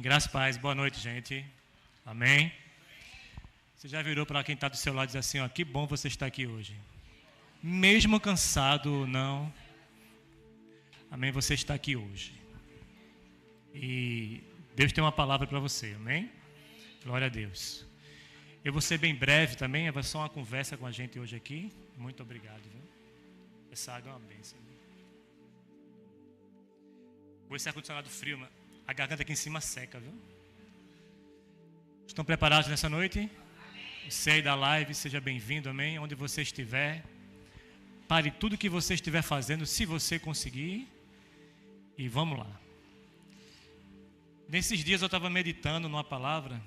Graças e paz, boa noite, gente. Amém. Você já virou para quem está do seu lado e diz assim, ó, que bom você estar aqui hoje. Mesmo cansado ou não, amém, você está aqui hoje. E Deus tem uma palavra para você, amém? Glória a Deus. Eu vou ser bem breve também, vai ser uma conversa com a gente hoje aqui. Muito obrigado, viu? Essa água é uma bênção. Com esse ar-condicionado frio, a garganta aqui em cima seca, viu? Estão preparados nessa noite? Você aí da live, seja bem-vindo, amém? Onde você estiver, pare tudo que você estiver fazendo, se você conseguir, e vamos lá. Nesses dias eu estava meditando numa palavra,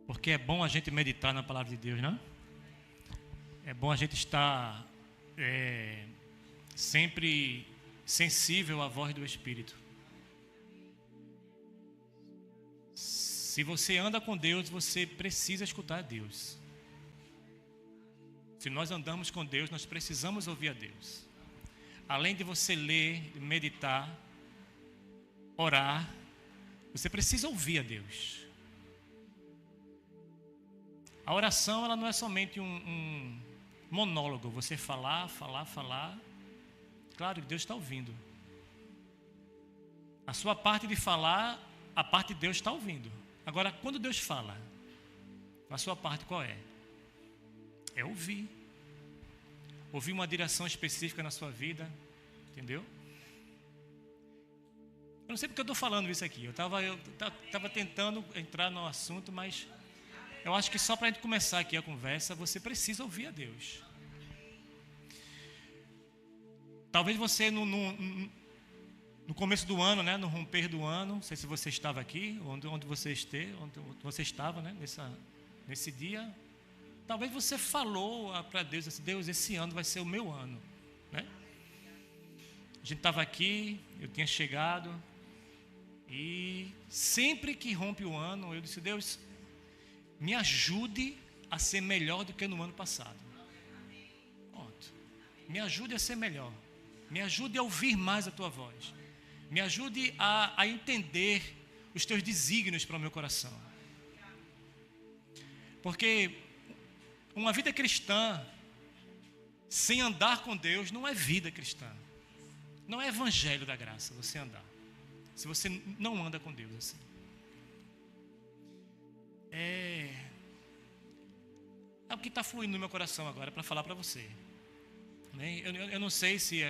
porque é bom a gente meditar na palavra de Deus, não? É bom a gente estar sempre sensível à voz do Espírito. Se você anda com Deus, você precisa escutar a Deus. Se nós andamos com Deus, nós precisamos ouvir a Deus. Além de você ler, meditar, orar, você precisa ouvir a Deus. A oração, ela não é somente um monólogo, você falar. Claro que Deus está ouvindo. A sua parte de falar, a parte de Deus está ouvindo. Agora, quando Deus fala, a sua parte qual é? É ouvir. Ouvir uma direção específica na sua vida, entendeu? Eu não sei porque eu estou falando isso aqui. Eu estava tentando entrar no assunto, mas eu acho que só para a gente começar aqui a conversa, você precisa ouvir a Deus. Talvez você no começo do ano, né, no romper do ano, não sei se você estava aqui, onde você estava, né, nesse dia, talvez você falou para Deus assim, Deus, esse ano vai ser o meu ano, né? A gente estava aqui, eu tinha chegado, e sempre que rompe o ano, eu disse, Deus, me ajude a ser melhor do que no ano passado. Pronto. Me ajude a ser melhor. Me ajude a ouvir mais a tua voz. Me ajude a entender os teus desígnios para o meu coração. Porque uma vida cristã sem andar com Deus não é vida cristã. Não é evangelho da graça você andar. Se você não anda com Deus assim. É o que está fluindo no meu coração agora para falar para você. Eu não sei se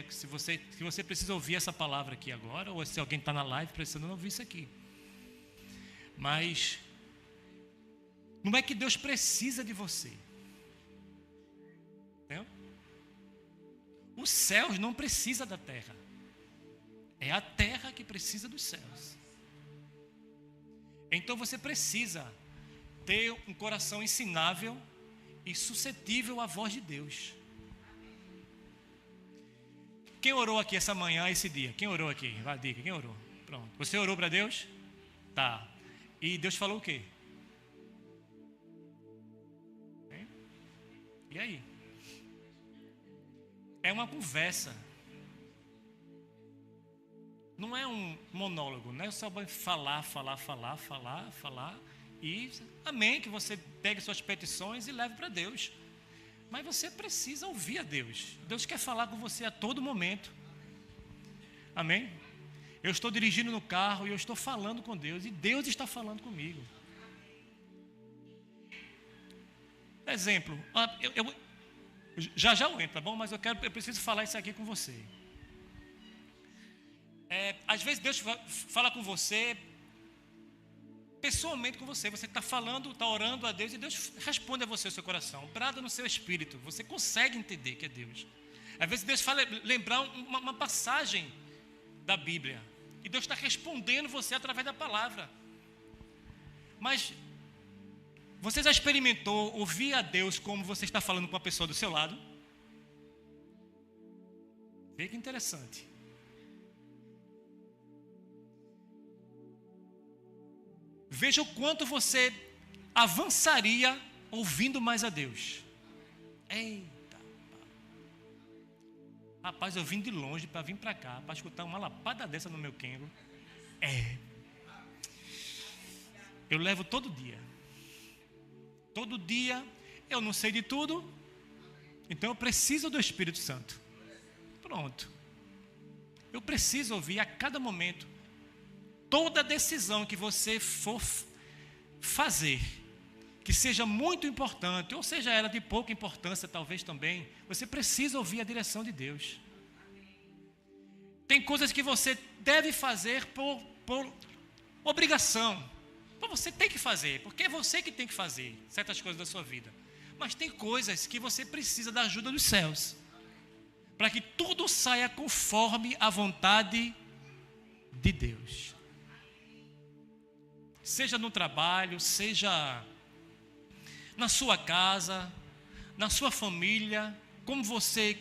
você precisa ouvir essa palavra aqui agora, ou se alguém está na live precisando ouvir isso aqui. Mas não é que Deus precisa de você. Entendeu? Os céus não precisam da terra. É a terra que precisa dos céus. Então você precisa ter um coração ensinável e suscetível à voz de Deus. Quem orou aqui essa manhã, esse dia? Quem orou aqui? Vai, diga, quem orou? Pronto. Você orou para Deus? Tá. E Deus falou o quê? E aí? É uma conversa. Não é um monólogo, não é só falar. E amém, que você pegue suas petições e leve para Deus. Mas você precisa ouvir a Deus. Deus quer falar com você a todo momento. Amém? Eu estou dirigindo no carro e eu estou falando com Deus. E Deus está falando comigo. Exemplo. Eu já eu entro, tá bom? Mas eu preciso falar isso aqui com você. Às vezes Deus fala com você pessoalmente com você. Você está falando, está orando a Deus e Deus responde a você o seu coração. Brada no seu espírito. Você consegue entender que é Deus. Às vezes Deus fala, lembrar uma passagem da Bíblia. E Deus está respondendo você através da palavra. Mas você já experimentou ouvir a Deus como você está falando com a pessoa do seu lado? Vê que interessante. Veja o quanto você avançaria ouvindo mais a Deus. Eita. Rapaz, eu vim de longe para vir para cá, para escutar uma lapada dessa no meu quengo. Eu levo todo dia. Todo dia eu não sei de tudo, então eu preciso do Espírito Santo. Pronto. Eu preciso ouvir a cada momento. Toda decisão que você for fazer, que seja muito importante, ou seja ela de pouca importância talvez também, você precisa ouvir a direção de Deus. Tem coisas que você deve fazer por obrigação. Você tem que fazer, porque é você que tem que fazer certas coisas da sua vida. Mas tem coisas que você precisa da ajuda dos céus, para que tudo saia conforme a vontade de Deus. Seja no trabalho, seja na sua casa, na sua família, como você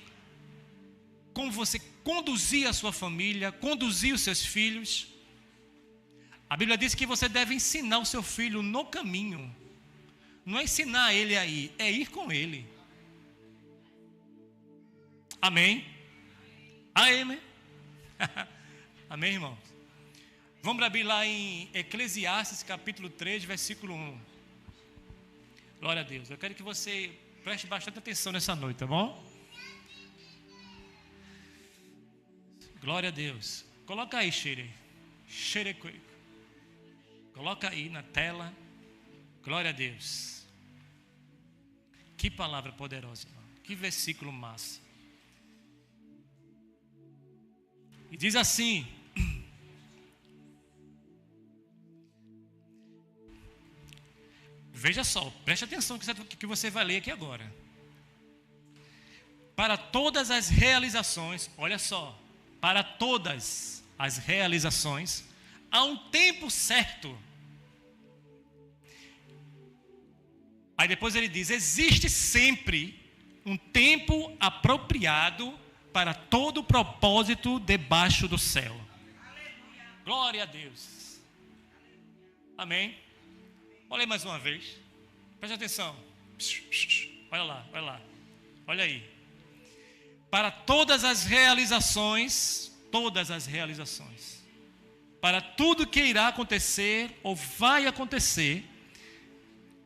conduzir a sua família, conduzir os seus filhos. A Bíblia diz que você deve ensinar o seu filho no caminho. Não é ensinar ele a ir, é ir com ele. Amém? Amém? Amém, irmãos? Vamos abrir lá em Eclesiastes capítulo 3, versículo 1. Glória a Deus. Eu quero que você preste bastante atenção nessa noite, tá bom? Glória a Deus. Coloca aí, Xereque. Coloca aí na tela. Glória a Deus. Que palavra poderosa, irmão. Que versículo massa. E diz assim: veja só, preste atenção que você vai ler aqui agora. Para todas as realizações, olha só, para todas as realizações, há um tempo certo. Aí depois ele diz: existe sempre um tempo apropriado para todo propósito debaixo do céu. Glória a Deus. Amém. Olha aí mais uma vez. Preste atenção. Olha lá. Olha aí. Para todas as realizações, para tudo que irá acontecer ou vai acontecer,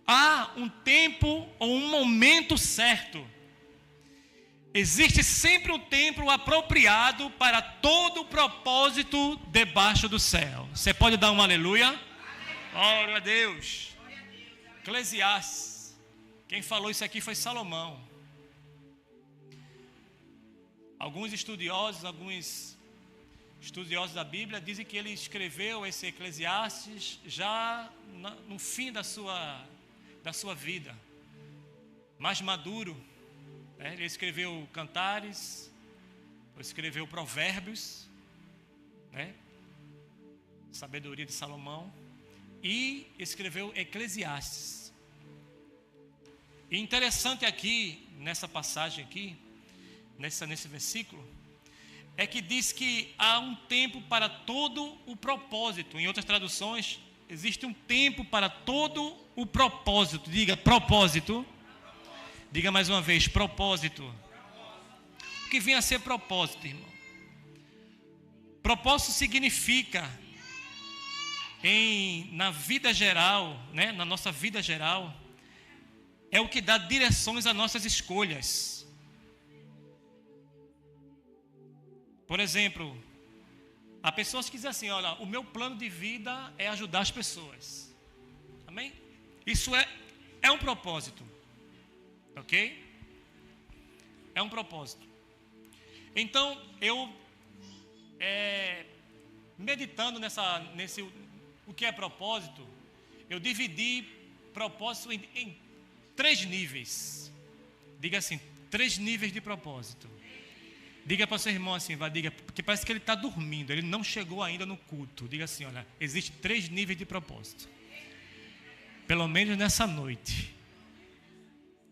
há um tempo ou um momento certo. Existe sempre um tempo apropriado para todo propósito debaixo do céu. Você pode dar um aleluia? Glória a Deus. Eclesiastes. Quem falou isso aqui foi Salomão. Alguns estudiosos da Bíblia dizem que ele escreveu esse Eclesiastes já no fim da sua vida, mais maduro. Ele escreveu Cantares, escreveu Provérbios, Sabedoria de Salomão, e escreveu Eclesiastes. E interessante aqui, nessa passagem aqui, nesse versículo, é que diz que há um tempo para todo o propósito. Em outras traduções, existe um tempo para todo o propósito. Diga propósito. Diga mais uma vez, propósito. O que vem a ser propósito, irmão? Propósito significa, na vida geral, na nossa vida geral, é o que dá direções às nossas escolhas. Por exemplo, há pessoas que dizem assim: olha, o meu plano de vida é ajudar as pessoas. Amém? Isso é um propósito. Ok? É um propósito. Então, eu meditando o que é propósito, eu dividi propósito em 3 níveis. Diga assim, 3 níveis de propósito. Diga para o seu irmão assim, diga, porque parece que ele está dormindo, ele não chegou ainda no culto. Diga assim, olha, existe 3 níveis de propósito. Pelo menos nessa noite.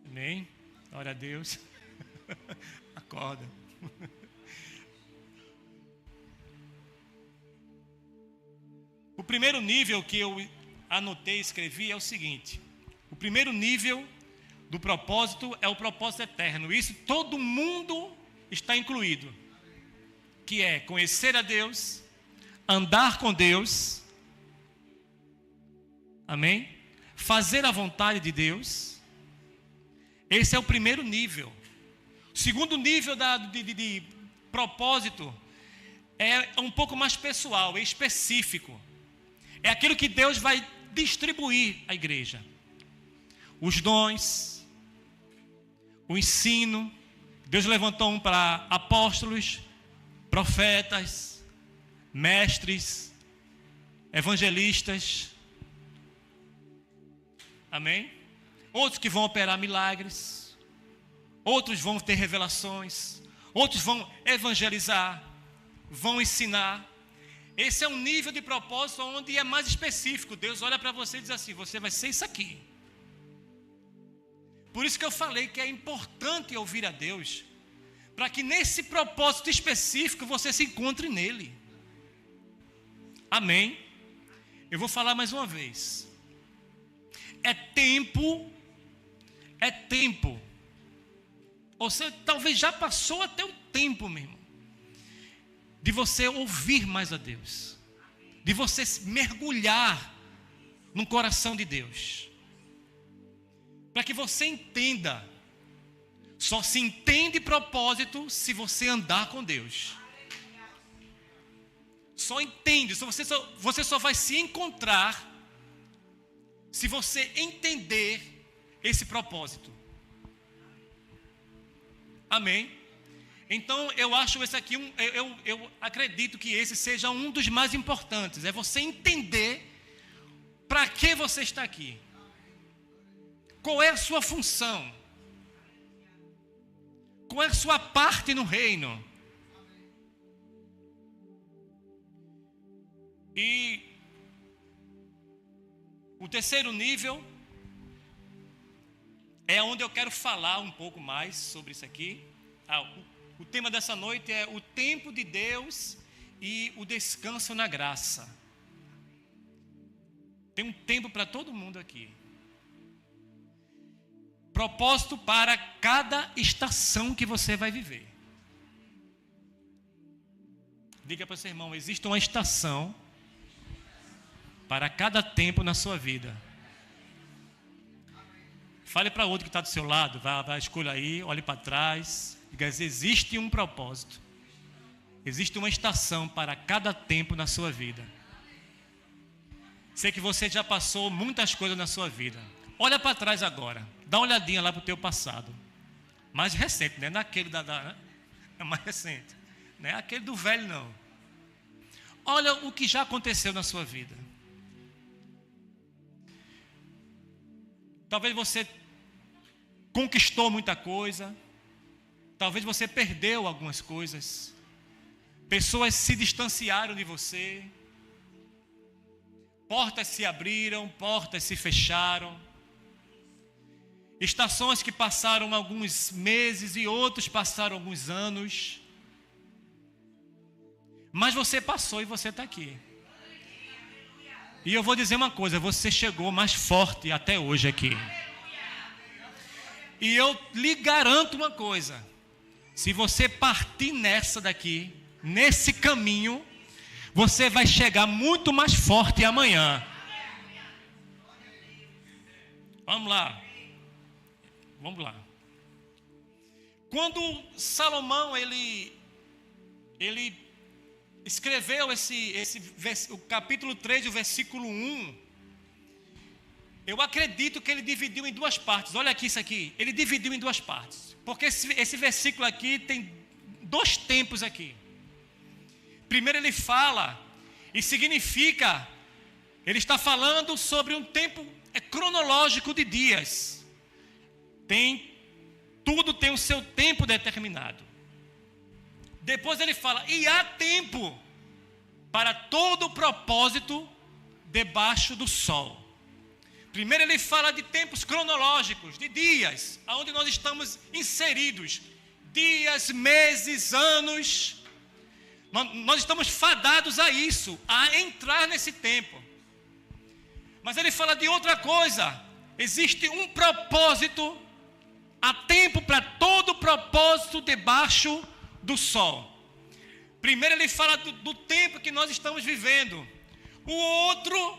Amém? Glória a Deus. Acorda. O primeiro nível que eu anotei e escrevi é o seguinte: o primeiro nível do propósito é o propósito eterno. Isso todo mundo está incluído, que é conhecer a Deus, andar com Deus, amém? Fazer a vontade de Deus. Esse é o primeiro nível. O segundo nível de propósito é um pouco mais pessoal, é específico. É aquilo que Deus vai distribuir à igreja. Os dons, o ensino. Deus levantou um para apóstolos, profetas, mestres, evangelistas. Amém? Outros que vão operar milagres. Outros vão ter revelações. Outros vão evangelizar. Vão ensinar. Esse é um nível de propósito onde é mais específico. Deus olha para você e diz assim: você vai ser isso aqui. Por isso que eu falei que é importante ouvir a Deus, para que nesse propósito específico você se encontre nele. Amém? Eu vou falar mais uma vez. É tempo. Ou seja, talvez já passou até o tempo mesmo, de você ouvir mais a Deus, de você mergulhar no coração de Deus, para que você entenda. Só se entende propósito se você andar com Deus. Só entende, você só vai se encontrar se você entender esse propósito. Amém? Então eu acho esse aqui, eu acredito que esse seja um dos mais importantes. É você entender para que você está aqui. Qual é a sua função? Qual é a sua parte no reino? E o terceiro nível é onde eu quero falar um pouco mais sobre isso aqui. O tema dessa noite é o tempo de Deus e o descanso na graça. Tem um tempo para todo mundo aqui. Propósito para cada estação que você vai viver. Diga para o seu irmão: existe uma estação para cada tempo na sua vida. Fale para outro que está do seu lado, vai, escolha aí, olhe para trás. Diga: existe um propósito. Existe uma estação para cada tempo na sua vida. Sei que você já passou muitas coisas na sua vida. Olha para trás agora. Dá uma olhadinha lá para o teu passado. Mais recente, né? Naquele né? É mais recente. Não é aquele do velho, não. Olha o que já aconteceu na sua vida. Talvez você conquistou muita coisa. Talvez você perdeu algumas coisas. Pessoas se distanciaram de você. Portas se abriram, portas se fecharam. Estações que passaram alguns meses e outros passaram alguns anos. Mas você passou e você está aqui. E eu vou dizer uma coisa: você chegou mais forte até hoje aqui. E eu lhe garanto uma coisa: se você partir nessa daqui, nesse caminho, você vai chegar muito mais forte amanhã. Vamos lá. Quando Salomão ele escreveu o capítulo 3, o versículo 1, eu acredito que ele dividiu em duas partes. Olha aqui isso aqui. Ele dividiu em duas partes. Porque esse versículo aqui tem dois tempos aqui. Primeiro ele fala e significa, ele está falando sobre um tempo cronológico de dias. Tudo tem o seu tempo determinado. Depois ele fala: e há tempo para todo propósito debaixo do sol. Primeiro ele fala de tempos cronológicos, de dias, onde nós estamos inseridos. Dias, meses, anos. Nós estamos fadados a isso, a entrar nesse tempo. Mas ele fala de outra coisa. Existe um propósito. Há tempo para todo propósito debaixo do sol. Primeiro ele fala do tempo que nós estamos vivendo. O outro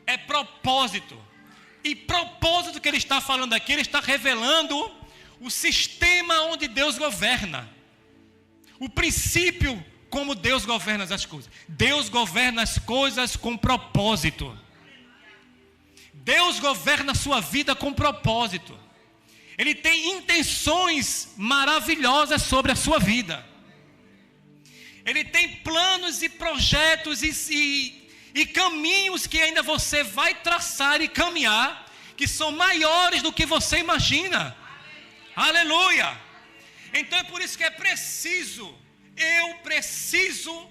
é propósito. E propósito que ele está falando aqui, ele está revelando o sistema onde Deus governa. O princípio como Deus governa as coisas. Deus governa as coisas com propósito. Deus governa a sua vida com propósito. Ele tem intenções maravilhosas sobre a sua vida. Ele tem planos e projetos e caminhos que ainda você vai traçar e caminhar, que são maiores do que você imagina. Aleluia! Então é por isso que é preciso, eu preciso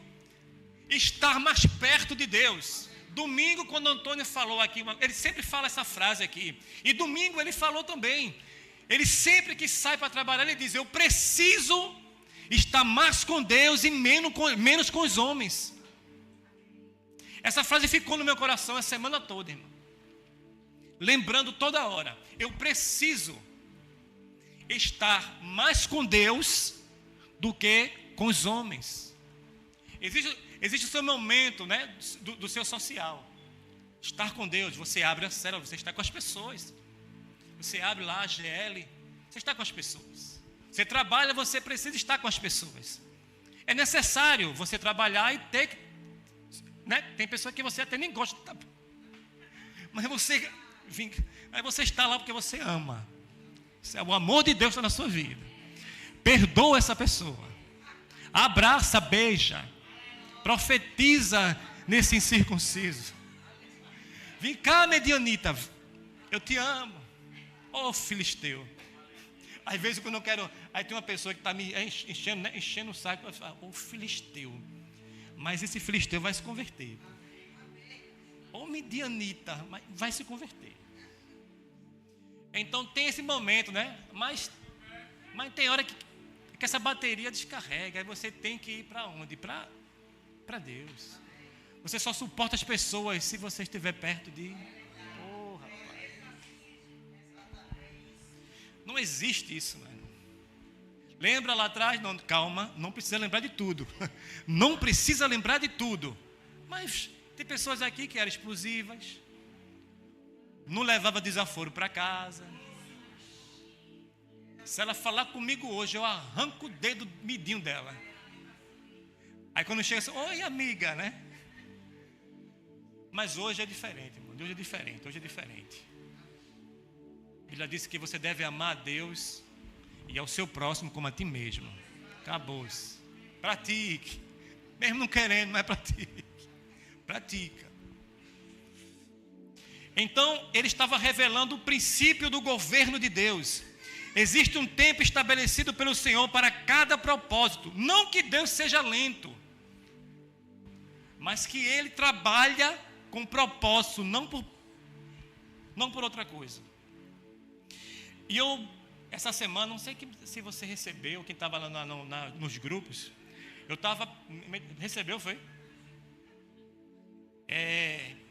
estar mais perto de Deus. Domingo, quando o Antônio falou aqui, ele sempre fala essa frase aqui, e domingo ele falou também, ele sempre que sai para trabalhar, ele diz, eu preciso estar mais com Deus e menos com os homens. Essa frase ficou no meu coração a semana toda, irmão. Lembrando toda hora, eu preciso estar mais com Deus do que com os homens. Existe o seu momento, né, do seu social. Estar com Deus, você abre a célula, você está com as pessoas. Você abre lá a GL, você está com as pessoas. Você trabalha, você precisa estar com as pessoas. É necessário você trabalhar e ter, né? Tem pessoa que você até nem gosta, mas você está lá porque você ama. O amor de Deus está na sua vida. Perdoa essa pessoa. Abraça, beija. Profetiza nesse incircunciso. Vem cá, medianita. Eu te amo. Ô filisteu. Às vezes quando eu quero. Aí tem uma pessoa que está me enchendo, né? Enchendo o saco. Eu falo, ô filisteu. Mas esse filisteu vai se converter. Ô medianita. Mas vai se converter. Então tem esse momento, né? Mas tem hora que essa bateria descarrega. Aí você tem que ir para onde? Para Deus. Você só suporta as pessoas se você estiver perto de... Oh, rapaz. Não existe isso, mano. Lembra lá atrás? Não, calma, não precisa lembrar de tudo. Não precisa lembrar de tudo. Mas tem pessoas aqui que eram explosivas. Não levava desaforo para casa. Se ela falar comigo hoje, eu arranco o dedo midinho dela. Aí quando chega assim, oi amiga, né? Mas hoje é diferente, irmão. Hoje é diferente, hoje é diferente. A Bíblia disse que você deve amar a Deus e ao seu próximo como a ti mesmo. Acabou-se. Pratique. Mesmo não querendo, mas pratique. Pratica. Então, ele estava revelando o princípio do governo de Deus. Existe um tempo estabelecido pelo Senhor para cada propósito. Não que Deus seja lento, mas que Ele trabalha com propósito, não por outra coisa. E eu, essa semana, não sei se você recebeu, quem estava lá nos grupos, recebeu, foi?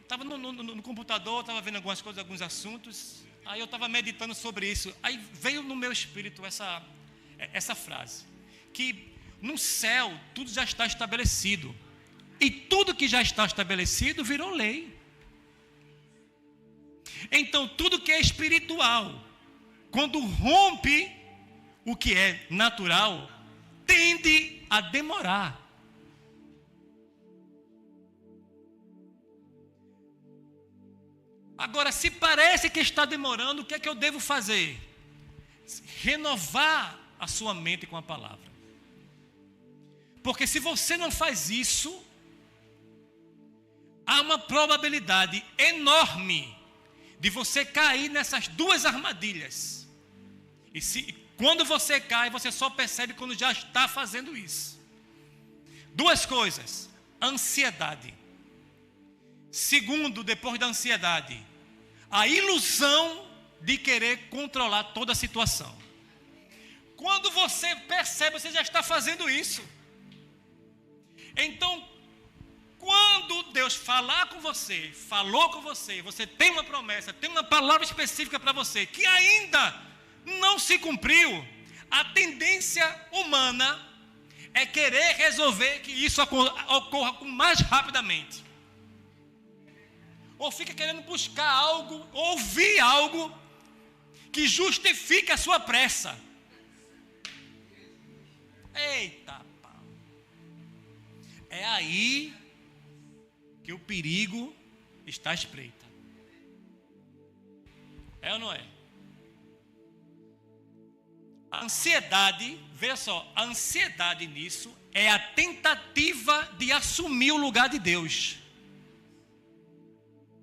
Estava no computador, estava vendo algumas coisas, alguns assuntos. Aí eu estava meditando sobre isso. Aí veio no meu espírito essa frase. Que no céu tudo já está estabelecido. E tudo que já está estabelecido virou lei. Então tudo que é espiritual, quando rompe o que é natural, tende a demorar. Agora, se parece que está demorando, o que é que eu devo fazer? Renovar a sua mente com a palavra. Porque se você não faz isso, há uma probabilidade enorme de você cair nessas duas armadilhas. E quando você cai, você só percebe quando já está fazendo isso. Duas coisas: ansiedade. Segundo, depois da ansiedade, a ilusão de querer controlar toda a situação. Quando você percebe, você já está fazendo isso. Então, quando Deus falou com você, você tem uma promessa, tem uma palavra específica para você, que ainda não se cumpriu, a tendência humana é querer resolver que isso ocorra mais rapidamente. Ou fica querendo buscar algo, ouvir algo que justifique a sua pressa. Eita, pau. É aí que o perigo está à espreita. É ou não é? A ansiedade, veja só, a ansiedade nisso é a tentativa de assumir o lugar de Deus.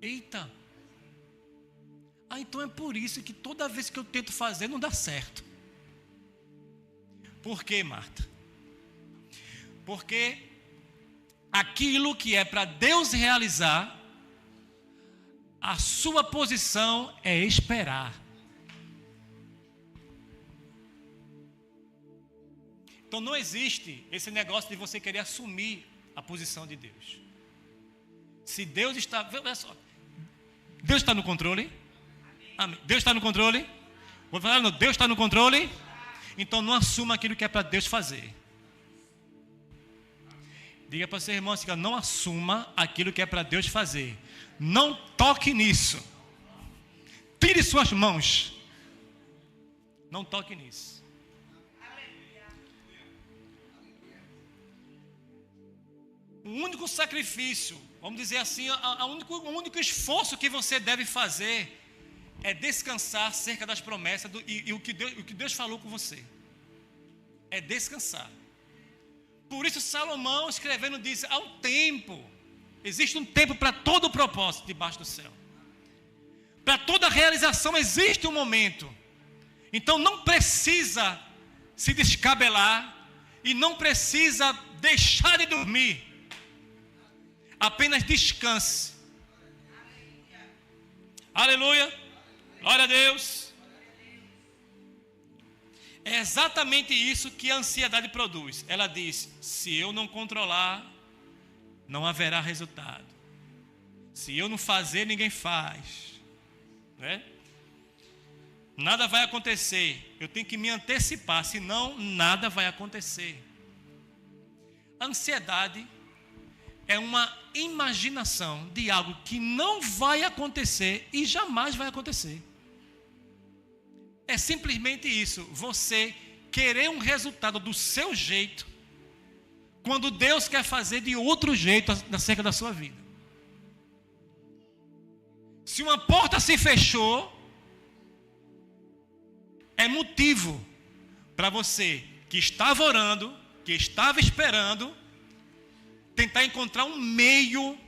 Eita. Então é por isso que toda vez que eu tento fazer não dá certo. Por quê, Marta? Porque aquilo que é para Deus realizar, a sua posição é esperar. Então não existe esse negócio de você querer assumir a posição de Deus. Se Deus está... Olha só, Deus está no controle? Amém. Deus está no controle? Vou falar, não, Deus está no controle? Então não assuma aquilo que é para Deus fazer. Diga para o seu irmão assim, não assuma aquilo que é para Deus fazer. Não toque nisso. Tire suas mãos. Não toque nisso. O único sacrifício, vamos dizer assim, o único esforço que você deve fazer é descansar acerca das promessas e o que Deus falou com você. É descansar. Por isso Salomão escrevendo diz, ao tempo, existe um tempo para todo o propósito debaixo do céu. Para toda realização existe um momento. Então não precisa se descabelar e não precisa deixar de dormir. Apenas descanse. Aleluia. Glória a Deus. É exatamente isso que a ansiedade produz. Ela diz, se eu não controlar, não haverá resultado. Se eu não fazer, ninguém faz. Né? Nada vai acontecer. Eu tenho que me antecipar, senão nada vai acontecer. A ansiedade é uma imaginação de algo que não vai acontecer e jamais vai acontecer. É simplesmente isso, você querer um resultado do seu jeito, quando Deus quer fazer de outro jeito acerca da sua vida. Se uma porta se fechou, é motivo para você que estava orando, que estava esperando, tentar encontrar um meio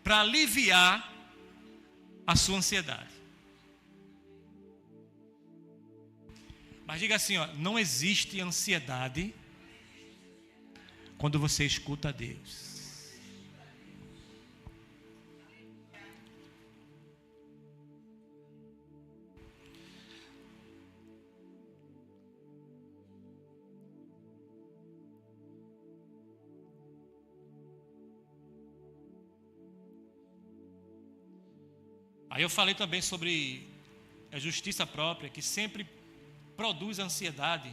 para aliviar a sua ansiedade. Mas diga assim, não existe ansiedade quando você escuta a Deus. Aí eu falei também sobre a justiça própria, que sempre produz ansiedade.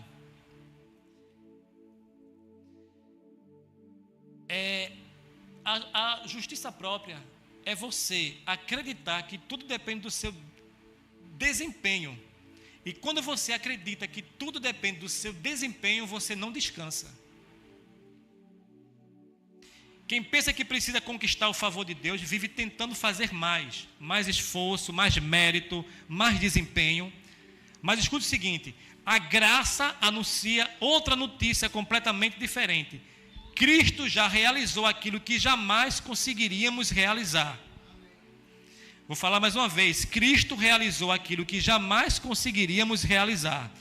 A justiça própria é você acreditar que tudo depende do seu desempenho. E quando você acredita que tudo depende do seu desempenho, você não descansa. Quem pensa que precisa conquistar o favor de Deus, vive tentando fazer mais esforço, mais mérito, mais desempenho. Mas escute o seguinte, a graça anuncia outra notícia completamente diferente. Cristo já realizou aquilo que jamais conseguiríamos realizar. Vou falar mais uma vez, Cristo realizou aquilo que jamais conseguiríamos realizar.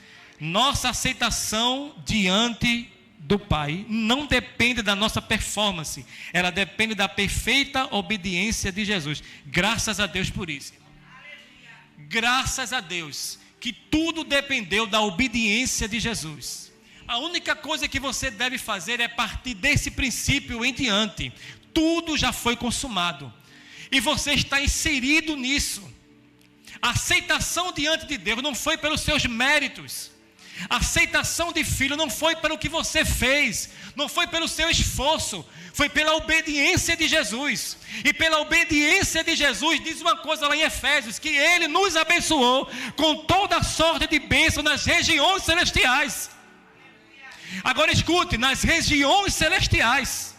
Nossa aceitação diante do Pai não depende da nossa performance, ela depende da perfeita obediência de Jesus. Graças a Deus por isso. Graças a Deus que tudo dependeu da obediência de Jesus. A única coisa que você deve fazer é partir desse princípio em diante. Tudo já foi consumado e você está inserido nisso. A aceitação diante de Deus não foi pelos seus méritos. A aceitação de filho não foi pelo que você fez, não foi pelo seu esforço, foi pela obediência de Jesus. E pela obediência de Jesus, diz uma coisa lá em Efésios, que Ele nos abençoou com toda sorte de bênção nas regiões celestiais. Agora escute, nas regiões celestiais.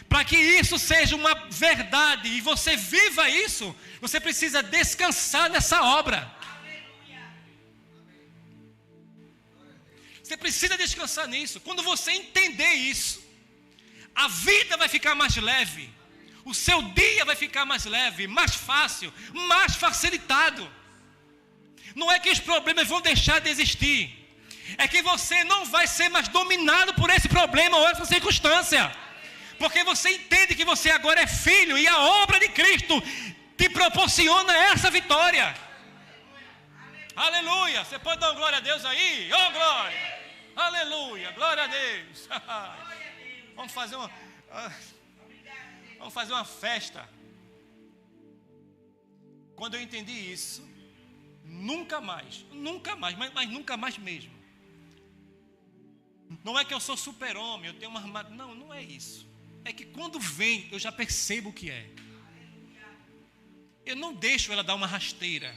Para que isso seja uma verdade e você viva isso, você precisa descansar nessa obra. Você precisa descansar nisso. Quando você entender isso, a vida vai ficar mais leve. O seu dia vai ficar mais leve, mais fácil, mais facilitado. Não é que os problemas vão deixar de existir. É que você não vai ser mais dominado por esse problema ou essa circunstância. Porque você entende que você agora é filho e a obra de Cristo te proporciona essa vitória. Aleluia. Você pode dar uma glória a Deus aí? Oh, glória. Aleluia. Glória a Deus. Vamos fazer uma festa. Quando eu entendi isso, nunca mais, mas nunca mais mesmo. Não é que eu sou super-homem, eu tenho uma armadura. Não é isso. É que quando vem, eu já percebo o que é. Eu não deixo ela dar uma rasteira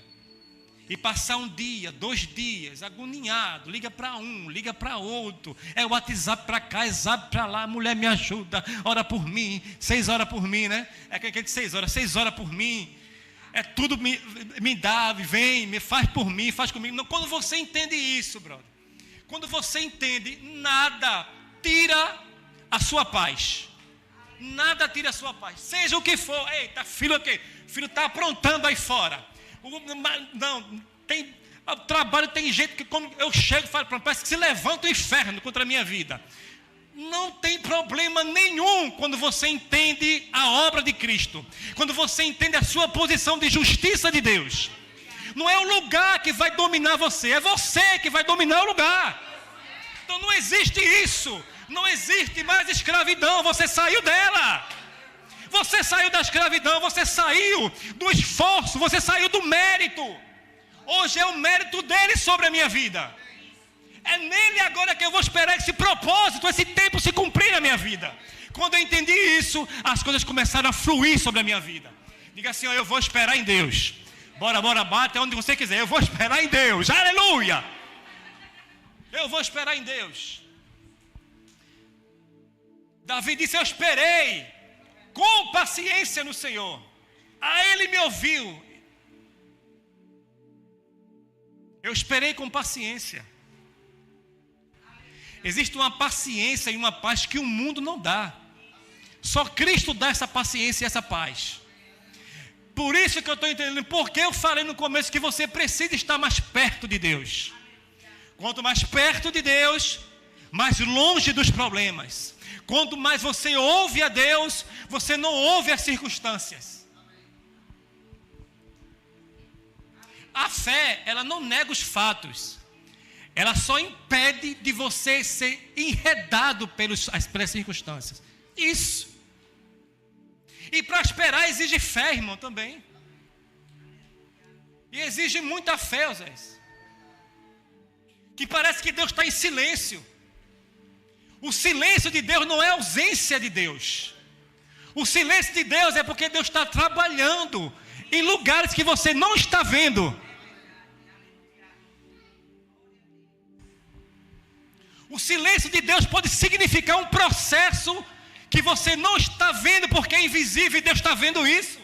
e passar um dia, 2 dias, agoniado. Liga para um, liga para outro. É o WhatsApp para cá, WhatsApp para lá. Mulher, me ajuda, ora por mim. 6 horas por mim, né? É aquele de 6 horas por mim. É tudo, me dá, vem, me faz por mim, faz comigo. Não, quando você entende isso, brother. Quando você entende, nada tira a sua paz. Nada tira a sua paz. Seja o que for. Eita, filho está aprontando aí fora. Não, tem trabalho, tem gente que quando eu chego, parece que se levanta o inferno contra a minha vida. Não tem problema nenhum quando você entende a obra de Cristo. Quando você entende a sua posição de justiça de Deus. Não é o lugar que vai dominar você, é você que vai dominar o lugar. Então não existe isso. Não existe mais escravidão, você saiu dela. Você saiu da escravidão, você saiu do esforço, você saiu do mérito. Hoje é o mérito dele sobre a minha vida. É nele agora que eu vou esperar esse propósito, esse tempo se cumprir na minha vida. Quando eu entendi isso, as coisas começaram a fluir sobre a minha vida. Diga assim, eu vou esperar em Deus. Bora, bate onde você quiser. Eu vou esperar em Deus, aleluia. Eu vou esperar em Deus. Davi disse, eu esperei com paciência no Senhor. A Ele me ouviu. Eu esperei com paciência. Existe uma paciência e uma paz que o mundo não dá. Só Cristo dá essa paciência e essa paz. Por isso que eu estou entendendo, porque eu falei no começo que você precisa estar mais perto de Deus. Quanto mais perto de Deus, mais longe dos problemas. Quanto mais você ouve a Deus, você não ouve as circunstâncias. A fé, ela não nega os fatos. Ela só impede de você ser enredado pelas circunstâncias. Isso. E para esperar exige fé, irmão, também. E exige muita fé, Osés. Que parece que Deus está em silêncio. O silêncio de Deus não é ausência de Deus. O silêncio de Deus é porque Deus está trabalhando em lugares que você não está vendo. O silêncio de Deus pode significar um processo que você não está vendo porque é invisível e Deus está vendo isso.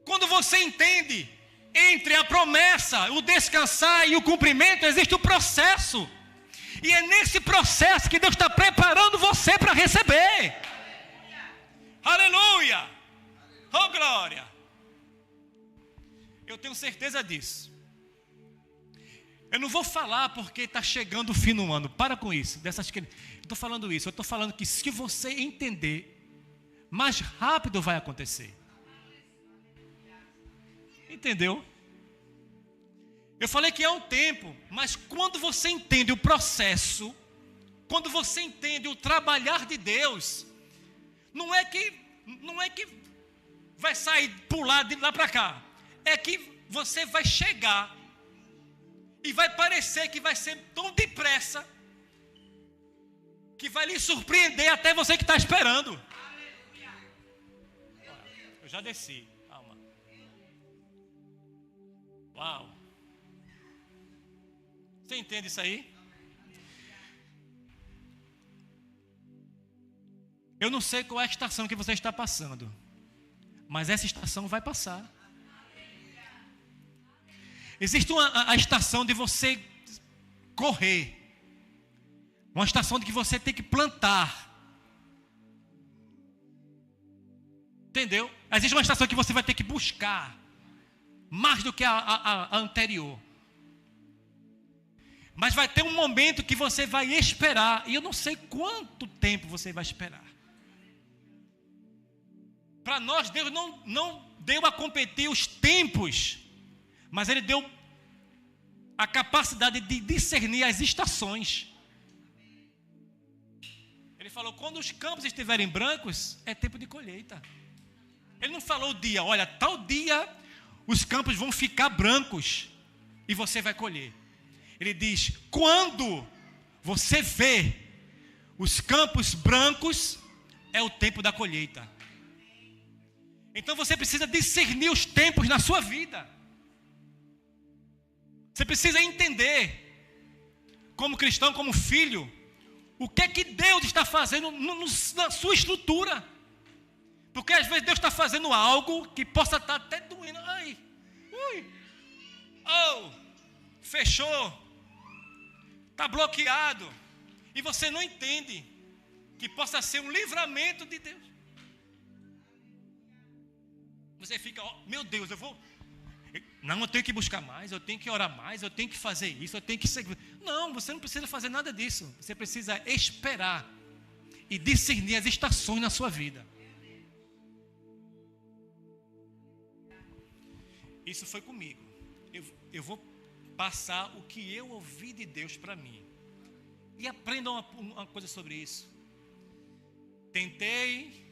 Quando você entende, entre a promessa, o descansar e o cumprimento, existe o processo. E é nesse processo que Deus está preparando você para receber. Aleluia! Oh, glória! Eu tenho certeza disso. Eu não vou falar porque está chegando o fim do ano. Para com isso. Eu estou falando isso. Eu estou falando que se você entender, mais rápido vai acontecer. Entendeu? Eu falei que é um tempo, mas quando você entende o processo, quando você entende o trabalhar de Deus, não é que vai sair, pular de lá para cá. É que você vai chegar E vai parecer que vai ser tão depressa, que vai lhe surpreender até você que está esperando. Eu já desci, calma. Uau. Você entende isso aí? Eu não sei qual é a estação que você está passando, mas essa estação vai passar. Existe a estação de você correr, uma estação de que você tem que plantar. Entendeu? Existe uma estação que você vai ter que buscar, mais do que a anterior. Mas vai ter um momento que você vai esperar, e eu não sei quanto tempo você vai esperar. Para nós, Deus não deu a competir os tempos, mas Ele deu a capacidade de discernir as estações. Ele falou, quando os campos estiverem brancos, é tempo de colheita. Ele não falou o dia, olha, tal dia os campos vão ficar brancos e você vai colher. Ele diz, quando você vê os campos brancos, é o tempo da colheita. Então você precisa discernir os tempos na sua vida. Você precisa entender, como cristão, como filho, o que é que Deus está fazendo na sua estrutura. Porque às vezes Deus está fazendo algo que possa estar até doendo. Ai, ui, oh, fechou, está bloqueado. E você não entende que possa ser um livramento de Deus. Você fica, oh, meu Deus, eu tenho que buscar mais, eu tenho que orar mais, eu tenho que fazer isso, eu tenho que seguir. Não, você não precisa fazer nada disso. Você precisa esperar e discernir as estações na sua vida. Isso foi comigo. Eu vou passar o que eu ouvi de Deus para mim. E aprenda uma coisa sobre isso. Tentei,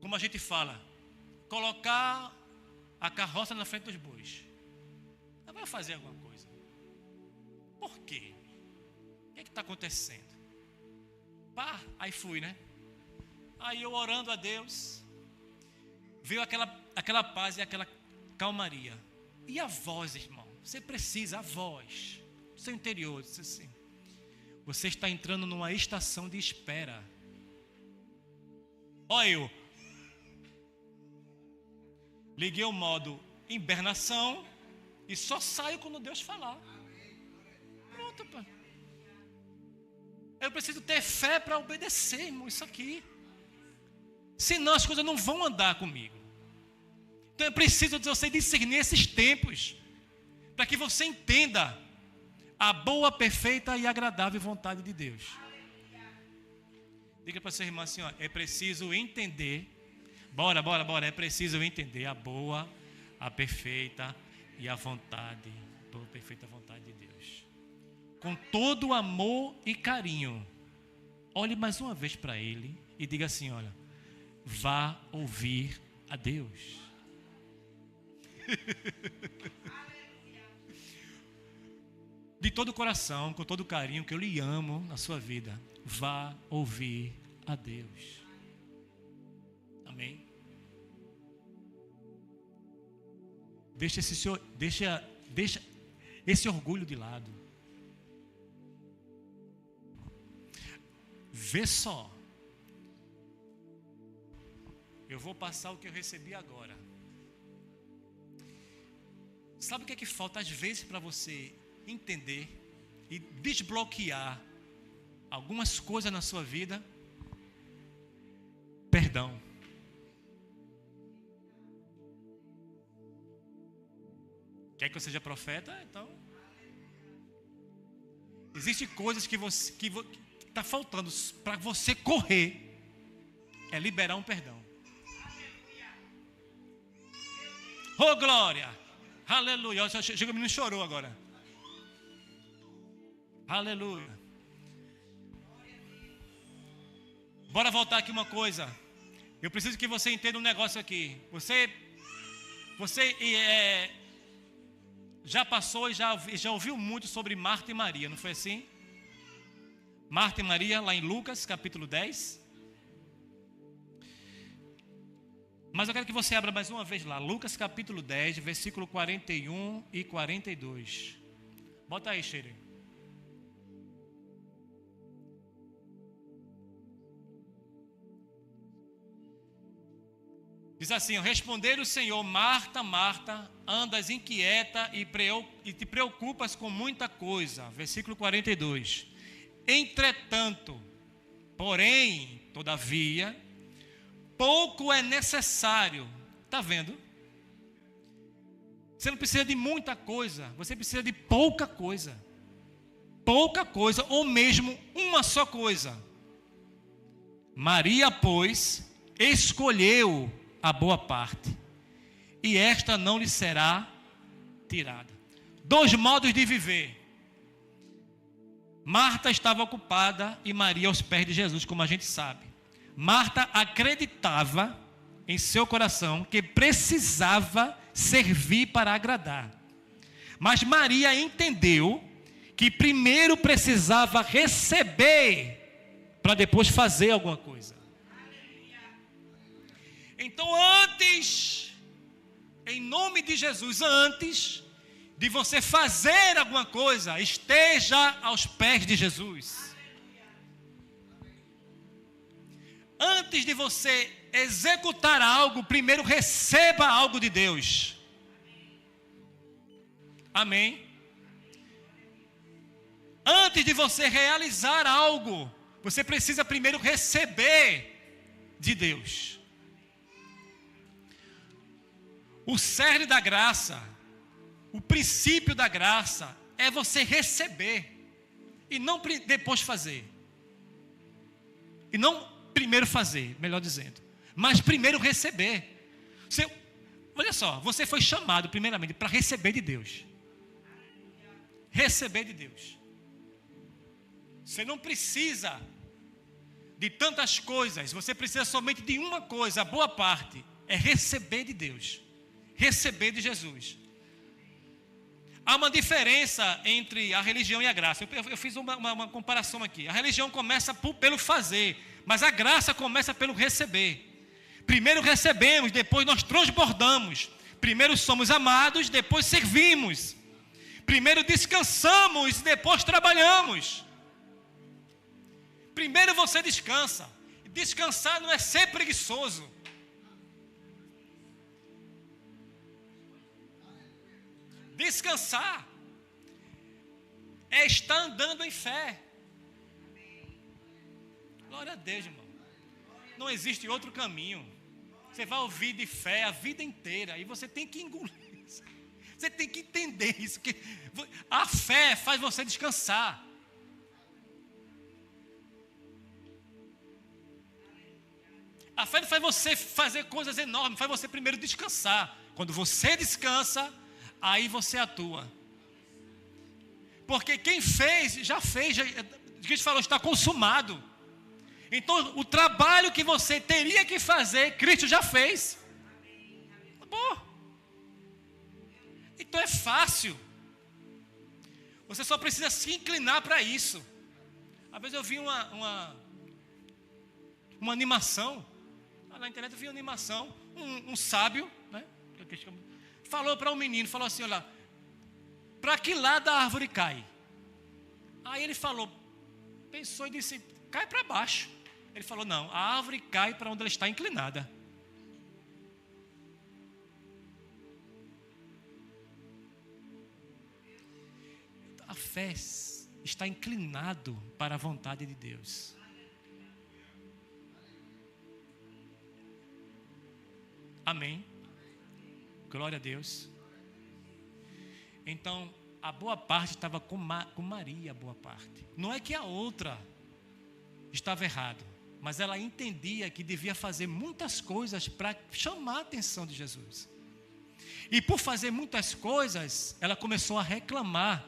como a gente fala, colocar a carroça na frente dos bois. Ela vai fazer alguma coisa. Por quê? O que é que está acontecendo? Pá, aí fui, né? Aí eu orando a Deus, veio aquela paz e aquela calmaria. E a voz, irmão? Você precisa, a voz, do seu interior, disse assim, você está entrando numa estação de espera. Olha eu. Liguei o modo hibernação e só saio quando Deus falar. Pronto, pá. Eu preciso ter fé para obedecer, irmão, isso aqui. Senão as coisas não vão andar comigo. Então eu preciso de você discernir esses tempos, para que você entenda a boa, perfeita e agradável vontade de Deus. Diga para sua irmã assim, ó, é preciso entender. Bora, é preciso entender a boa, a perfeita e a vontade, boa, perfeita vontade de Deus. Com todo o amor e carinho, olhe mais uma vez para Ele e diga assim, olha, vá ouvir a Deus. De todo o coração, com todo o carinho que eu lhe amo na sua vida, vá ouvir a Deus. Amém? Deixa esse orgulho de lado. Vê só. Eu vou passar o que eu recebi agora. Sabe o que é que falta às vezes para você entender e desbloquear algumas coisas na sua vida? Perdão. Quer que eu seja profeta? Então, existem coisas que está faltando para você correr. É liberar um perdão. Oh, glória! Aleluia! Chega, o menino chorou agora. Aleluia! Bora voltar aqui uma coisa. Eu preciso que você entenda um negócio aqui. Você já passou e já ouviu muito sobre Marta e Maria, não foi assim? Marta e Maria, lá em Lucas, capítulo 10. Mas eu quero que você abra mais uma vez lá, Lucas capítulo 10, versículo 41 e 42. Bota aí, Sheila. Diz assim: responder o Senhor: Marta, Marta, andas inquieta e te preocupas com muita coisa. Versículo 42. Entretanto, porém, todavia, pouco é necessário. Está vendo? Você não precisa de muita coisa, você precisa de pouca coisa. Pouca coisa, ou mesmo uma só coisa. Maria, pois, escolheu a boa parte, e esta não lhe será tirada. 2 modos de viver. Marta estava ocupada e Maria aos pés de Jesus, como a gente sabe. Marta acreditava em seu coração que precisava servir para agradar. Mas Maria entendeu que primeiro precisava receber para depois fazer alguma coisa. Então, antes, em nome de Jesus, antes de você fazer alguma coisa, esteja aos pés de Jesus. Antes de você executar algo, primeiro receba algo de Deus. Amém? Antes de você realizar algo, você precisa primeiro receber de Deus. O cerne da graça, o princípio da graça é você receber e não depois fazer. E não primeiro fazer, melhor dizendo, mas primeiro receber. Olha só, você foi chamado primeiramente para receber de Deus. Receber de Deus. Você não precisa de tantas coisas, você precisa somente de uma coisa, a boa parte, é receber de Deus. Receber de Jesus. Há uma diferença entre a religião e a graça. Eu fiz uma comparação aqui. A religião começa pelo fazer, mas a graça começa pelo receber. Primeiro recebemos, depois nós transbordamos. Primeiro somos amados, depois servimos. Primeiro descansamos, depois trabalhamos. Primeiro você descansa. Descansar não é ser preguiçoso. Descansar é estar andando em fé. Glória a Deus, irmão. Não existe outro caminho. Você vai ouvir de fé a vida inteira e você tem que engolir isso. Você tem que entender isso, que a fé faz você descansar. A fé não faz você fazer coisas enormes, faz você primeiro descansar. Quando você descansa, aí você atua. Porque quem fez, já fez, Cristo falou, está consumado. Então, o trabalho que você teria que fazer, Cristo já fez. Acabou. Então é fácil. Você só precisa se inclinar para isso. Às vezes eu vi uma animação. Na internet eu vi uma animação. Um sábio, né? Falou para um menino, falou assim, olha, para que lado a árvore cai? Aí ele falou, pensou e disse, cai para baixo. Ele falou, não, a árvore cai para onde ela está inclinada. A fé está inclinado para a vontade de Deus. Amém. Glória a Deus. Então, a boa parte estava com Maria, a boa parte. Não é que a outra estava errado, mas ela entendia que devia fazer muitas coisas para chamar a atenção de Jesus. E por fazer muitas coisas, ela começou a reclamar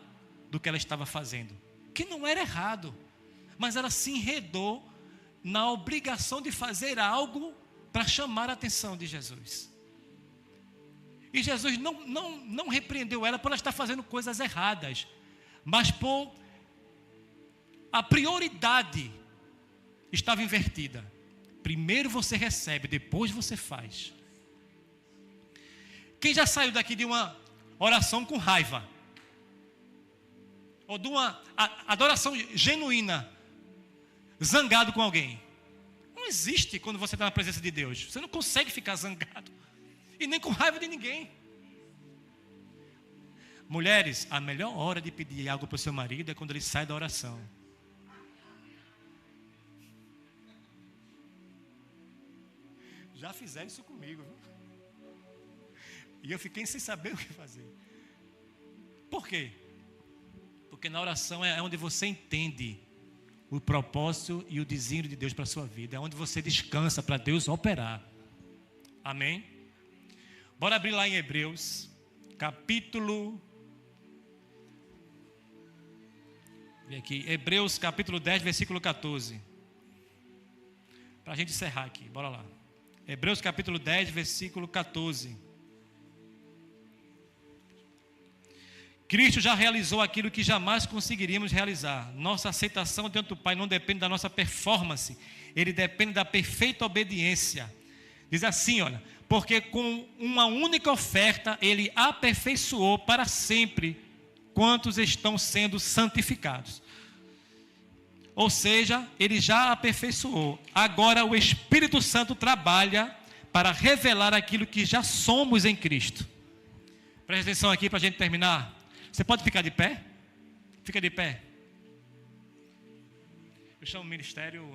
do que ela estava fazendo, que não era errado, mas ela se enredou na obrigação de fazer algo para chamar a atenção de Jesus. E Jesus não repreendeu ela por ela estar fazendo coisas erradas, mas por a prioridade estava invertida. Primeiro você recebe, depois você faz. Quem já saiu daqui de uma oração com raiva? Ou de uma adoração genuína, zangado com alguém? Não existe quando você está na presença de Deus. Você não consegue ficar zangado. E nem com raiva de ninguém. Mulheres, a melhor hora de pedir algo para o seu marido é quando ele sai da oração. Já fizeram isso comigo, viu? E eu fiquei sem saber o que fazer. Por quê? Porque na oração é onde você entende o propósito e o desígnio de Deus para a sua vida. É onde você descansa para Deus operar. Amém? Bora abrir lá em Hebreus, capítulo... Vem aqui, Hebreus capítulo 10, versículo 14. Para a gente encerrar aqui, bora lá. Hebreus capítulo 10, versículo 14. Cristo já realizou aquilo que jamais conseguiríamos realizar. Nossa aceitação diante do Pai não depende da nossa performance, ele depende da perfeita obediência. Diz assim, olha, porque com uma única oferta ele aperfeiçoou para sempre quantos estão sendo santificados. Ou seja, ele já aperfeiçoou. Agora o Espírito Santo trabalha para revelar aquilo que já somos em Cristo. Presta atenção aqui para a gente terminar. Você pode ficar de pé? Fica de pé. Eu chamo ministério,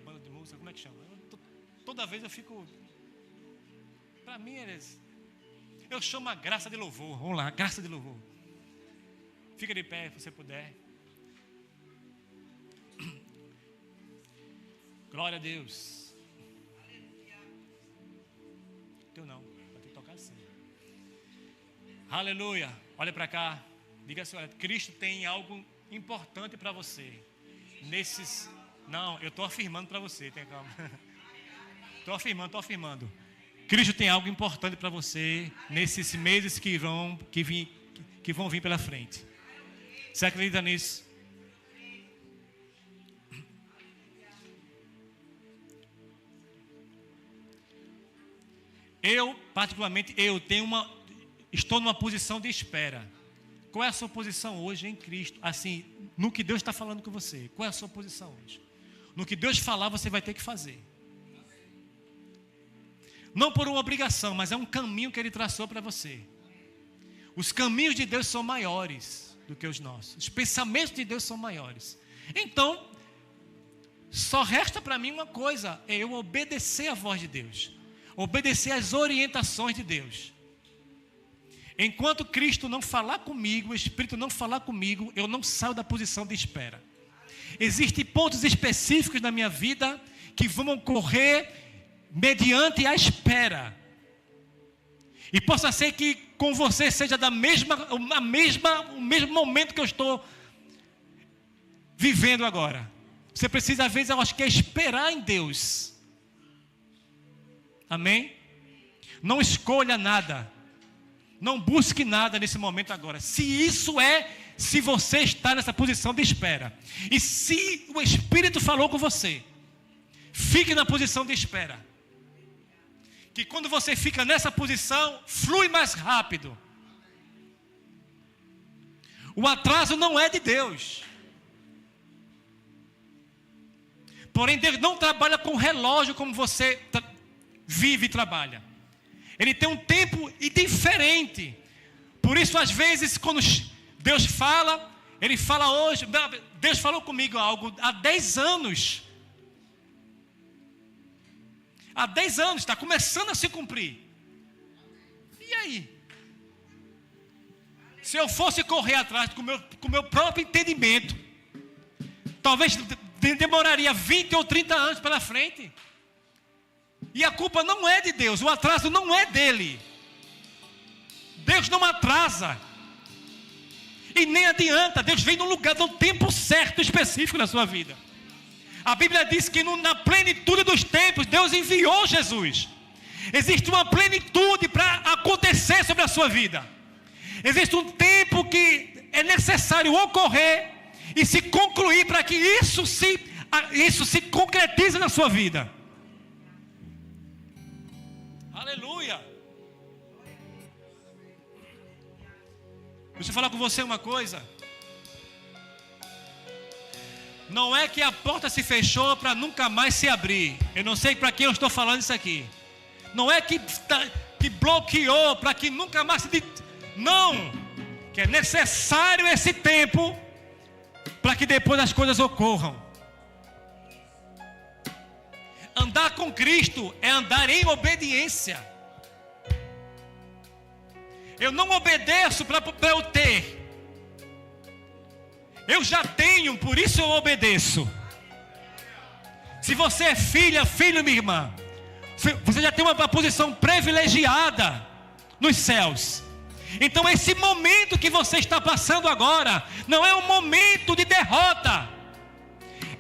banda de música, como é que chama? Toda vez eu fico... Para mim, eu chamo a graça de louvor. Vamos lá, graça de louvor. Fica de pé, se você puder. Glória a Deus. Teu não, vai ter que tocar assim. Aleluia. Olha para cá. Diga assim, olha, Cristo tem algo importante para você. Não, eu estou afirmando para você, tenha calma. Estou afirmando. Cristo tem algo importante para você nesses meses que vão vir pela frente. Você acredita nisso? Eu, particularmente, estou numa posição de espera. Qual é a sua posição hoje em Cristo? Assim, no que Deus está falando com você. Qual é a sua posição hoje? No que Deus falar, você vai ter que fazer. Não por uma obrigação, mas é um caminho que Ele traçou para você. Os caminhos de Deus são maiores do que os nossos. Os pensamentos de Deus são maiores. Então, só resta para mim uma coisa, é eu obedecer à voz de Deus. Obedecer às orientações de Deus. Enquanto Cristo não falar comigo, o Espírito não falar comigo, eu não saio da posição de espera. Existem pontos específicos na minha vida que vão ocorrer mediante a espera. E possa ser que com você seja o mesmo momento que eu estou vivendo agora. Você precisa, às vezes, eu acho que é esperar em Deus. Amém? Não escolha nada. Não busque nada nesse momento agora. Se você está nessa posição de espera. E se o Espírito falou com você, fique na posição de espera. Que quando você fica nessa posição, flui mais rápido. O atraso não é de Deus. Porém, Deus não trabalha com relógio como você vive e trabalha. Ele tem um tempo diferente. Por isso, às vezes, quando Deus fala, Ele fala hoje. Deus falou comigo algo há 10 anos. Há 10 anos, está começando a se cumprir. E aí? Se eu fosse correr atrás com o meu próprio entendimento, talvez demoraria 20 ou 30 anos pela frente. E a culpa não é de Deus, o atraso não é dele. Deus não atrasa. E nem adianta, Deus vem no lugar, no tempo certo, específico na sua vida. A Bíblia diz que na plenitude dos tempos, Deus enviou Jesus. Existe uma plenitude para acontecer sobre a sua vida. Existe um tempo que é necessário ocorrer e se concluir para que isso se concretize na sua vida. Aleluia. Deixa eu falar com você uma coisa. Não é que a porta se fechou para nunca mais se abrir. Eu não sei para quem eu estou falando isso aqui. Não é que bloqueou para que nunca mais se... Não. Que é necessário esse tempo para que depois as coisas ocorram. Andar com Cristo é andar em obediência. Eu não obedeço para eu ter. Eu já tenho, por isso eu obedeço. Se você é filha, filho, minha irmã, você já tem uma posição privilegiada nos céus. Então esse momento que você está passando agora não é um momento de derrota.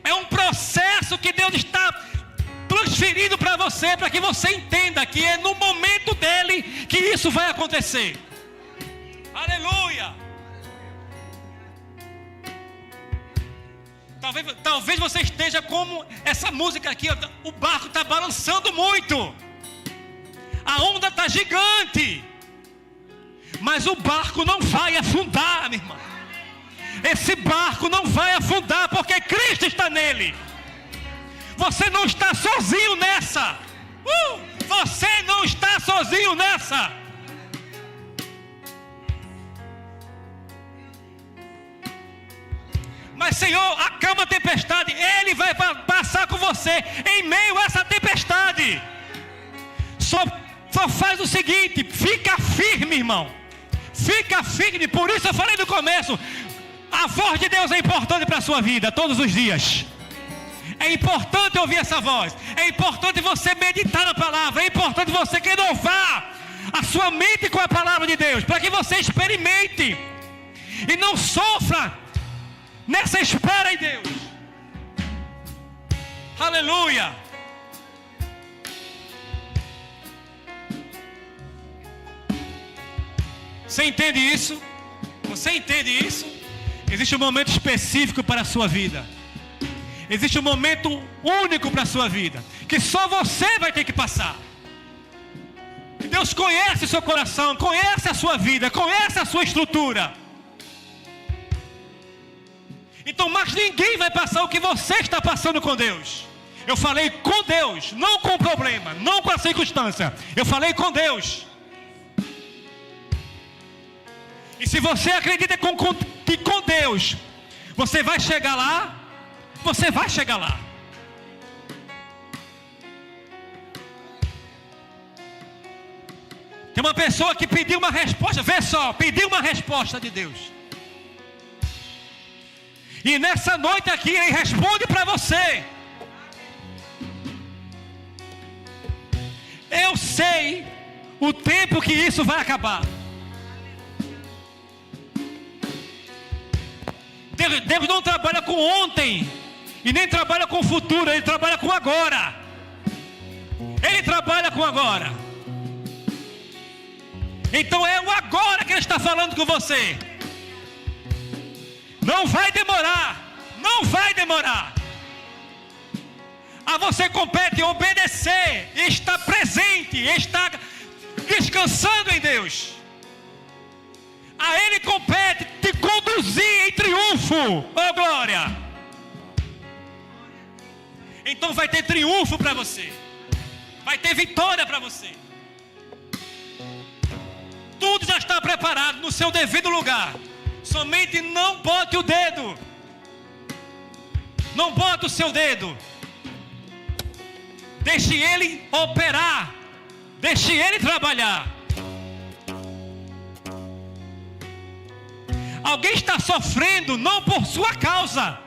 É um processo que Deus está transferindo para você, para que você entenda que é no momento dele que isso vai acontecer. Aleluia. Talvez você esteja como essa música aqui, o barco está balançando muito, a onda está gigante, mas o barco não vai afundar, minha irmã. Esse barco não vai afundar, porque Cristo está nele. Você não está sozinho nessa. Você não está sozinho nessa. Mas Senhor, acalma a tempestade. Ele vai passar com você em meio a essa tempestade. Só faz o seguinte: fica firme, irmão. Fica firme. Por isso eu falei no começo, a voz de Deus é importante para a sua vida todos os dias. É importante ouvir essa voz. É importante você meditar na palavra. É importante você renovar a sua mente com a palavra de Deus, para que você experimente e não sofra nessa espera em Deus. Aleluia. Você entende isso? Você entende isso? Existe um momento específico para a sua vida. Existe um momento único para a sua vida, que só você vai ter que passar. Deus conhece o seu coração, conhece a sua vida, conhece a sua estrutura. Então, mas ninguém vai passar o que você está passando com Deus. Eu falei com Deus, não com o problema, não com a circunstância. Eu falei com Deus. E se você acredita que com Deus você vai chegar lá, você vai chegar lá. Tem uma pessoa que pediu uma resposta, vê só, pediu uma resposta de Deus. E nessa noite aqui Ele responde para você. Eu sei o tempo que isso vai acabar. Deus não trabalha com ontem e nem trabalha com o futuro. Ele trabalha com agora. Ele trabalha com agora. Então é o agora que Ele está falando com você. Não vai demorar. Não vai demorar. A você compete obedecer, estar presente, estar descansando em Deus. A Ele compete te conduzir em triunfo. Oh glória. Então vai ter triunfo para você. Vai ter vitória para você. Tudo já está preparado no seu devido lugar. Somente não bote o dedo. Não bote o seu dedo. Deixe Ele operar. Deixe Ele trabalhar. Alguém está sofrendo não por sua causa.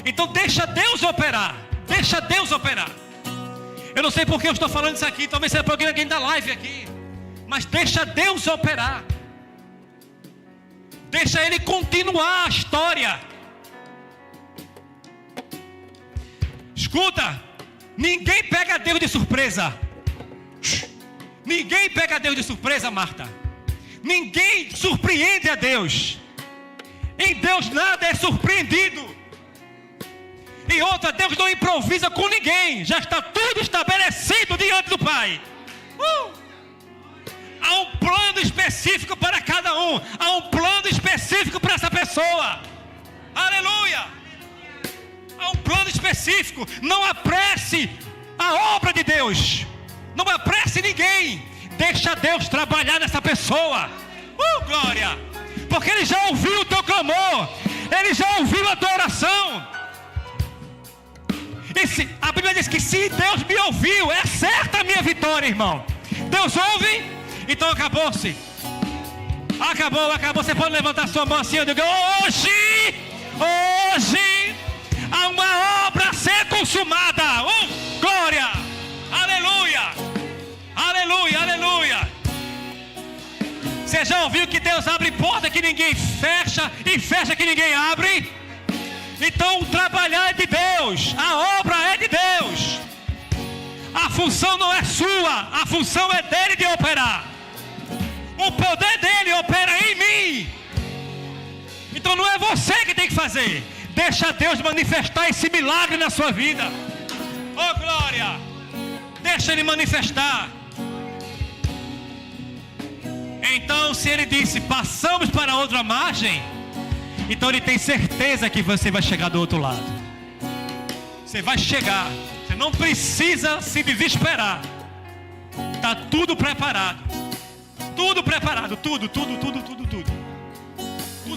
Então deixa Deus operar. Deixa Deus operar. Eu não sei porque eu estou falando isso aqui. Talvez seja para alguém da live aqui. Mas deixa Deus operar. Deixa Ele continuar a história. Escuta. Ninguém pega Deus de surpresa. Ninguém pega Deus de surpresa, Marta. Ninguém surpreende a Deus. Em Deus nada é surpreendido. E outra, Deus não improvisa com ninguém. Já está tudo estabelecido diante do Pai. Há um plano específico para cada um. Há um plano específico para essa pessoa. Aleluia. Há um plano específico. Não apresse a obra de Deus. Não apresse ninguém. Deixa Deus trabalhar nessa pessoa. Glória. Porque Ele já ouviu o teu clamor. Ele já ouviu a tua oração. A Bíblia diz que se Deus me ouviu, é certa a minha vitória, irmão. Deus ouve, então acabou-se. Acabou. Você pode levantar sua mão assim e dizer: hoje há uma obra a ser consumada. Glória. Aleluia. Você já ouviu que Deus abre porta que ninguém fecha e fecha que ninguém abre? Então o trabalhar é de Deus, a obra é de Deus. A função não é sua, a função é dele de operar. O poder dele opera em mim. Então não é você que tem que fazer. Deixa Deus manifestar esse milagre na sua vida. Oh glória. Deixa Ele manifestar. Então se Ele disse: passamos para outra margem, então Ele tem certeza que você vai chegar do outro lado. Você vai chegar. Você não precisa se desesperar. Está tudo preparado. Tudo preparado. Tudo. Tudo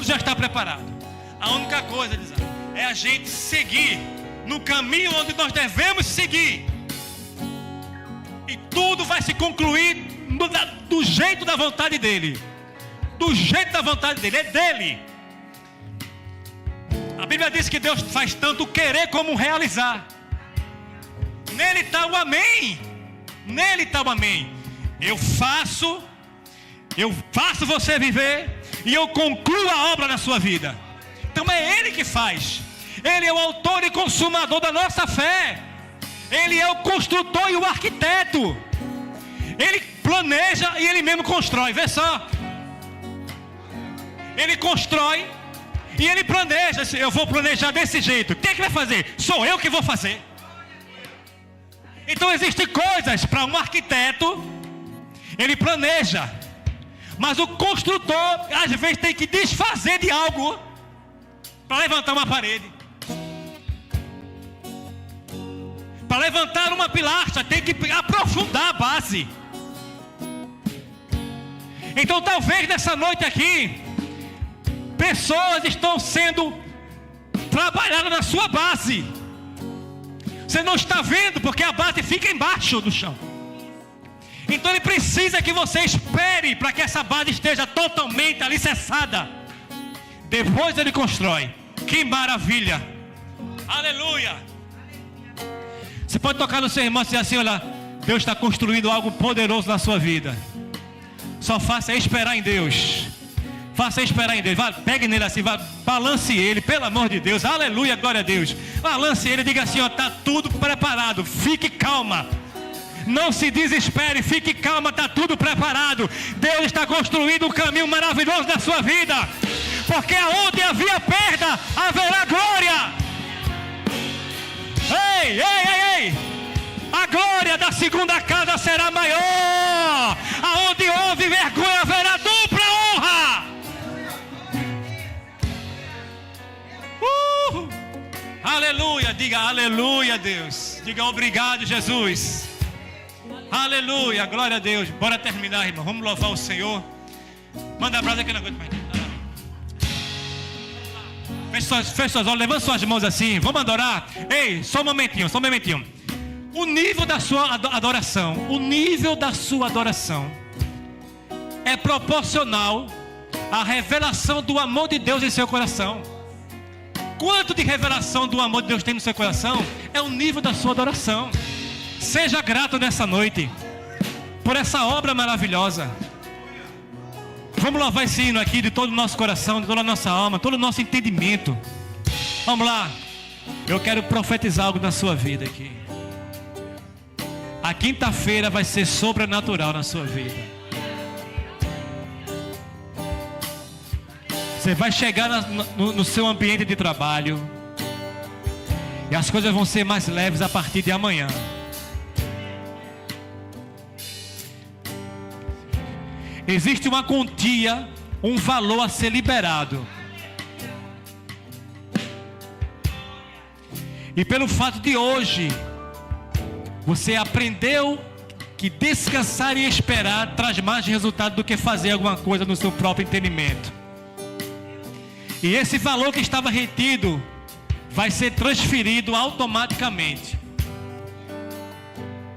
já está preparado. A única coisa, Elisandro, é a gente seguir no caminho onde nós devemos seguir. E tudo vai se concluir do jeito da vontade dEle. Do jeito da vontade dEle. É dEle. A Bíblia diz que Deus faz tanto querer como realizar. Nele está o amém. Nele está o amém. Eu faço você viver e eu concluo a obra na sua vida. Então é Ele que faz. Ele é o autor e consumador da nossa fé. Ele é o construtor e o arquiteto. Ele planeja e Ele mesmo constrói. Vê só. Ele constrói e Ele planeja. Eu vou planejar desse jeito. Quem é que vai fazer? Sou eu que vou fazer. Então existem coisas para um arquiteto. Ele planeja. Mas o construtor às vezes tem que desfazer de algo para levantar uma parede. Para levantar uma pilastra tem que aprofundar a base. Então talvez nessa noite aqui pessoas estão sendo trabalhadas na sua base. Você não está vendo porque a base fica embaixo do chão. Então Ele precisa que você espere para que essa base esteja totalmente alicerçada. Depois Ele constrói. Que maravilha. Aleluia. Você pode tocar no seu irmão e dizer assim: olha, Deus está construindo algo poderoso na sua vida. Só faça esperar em Deus. Faça esperar em Deus. Vá, pegue nele assim, vá, balance ele, pelo amor de Deus. Aleluia, glória a Deus. Balance ele, diga assim: ó, está tudo preparado. Fique calma. Não se desespere, fique calma, está tudo preparado. Deus está construindo um caminho maravilhoso na sua vida. Porque aonde havia perda, haverá glória. Ei! A glória da segunda casa será maior. Aonde houve vergonha, haverá dupla honra. Aleluia, diga aleluia, Deus. Diga obrigado, Jesus. Aleluia, glória a Deus. Bora terminar, irmão. Vamos louvar o Senhor. Manda abraço aqui na coisa. Feche suas olhos, levanta suas mãos assim. Vamos adorar. Ei, só um momentinho. O nível da sua adoração, é proporcional à revelação do amor de Deus em seu coração. Quanto de revelação do amor de Deus tem no seu coração é o nível da sua adoração. Seja grato nessa noite por essa obra maravilhosa. Vamos louvar esse hino aqui de todo o nosso coração, de toda a nossa alma, todo o nosso entendimento. Vamos lá. Eu quero profetizar algo na sua vida aqui. a quinta-feira vai ser sobrenatural na sua vida. Você vai chegar no seu ambiente de trabalho e as coisas vão ser mais leves a partir de amanhã. Existe uma quantia, um valor a ser liberado. E pelo fato de hoje você aprendeu que descansar e esperar traz mais resultado do que fazer alguma coisa no seu próprio entendimento. E esse valor que estava retido vai ser transferido automaticamente.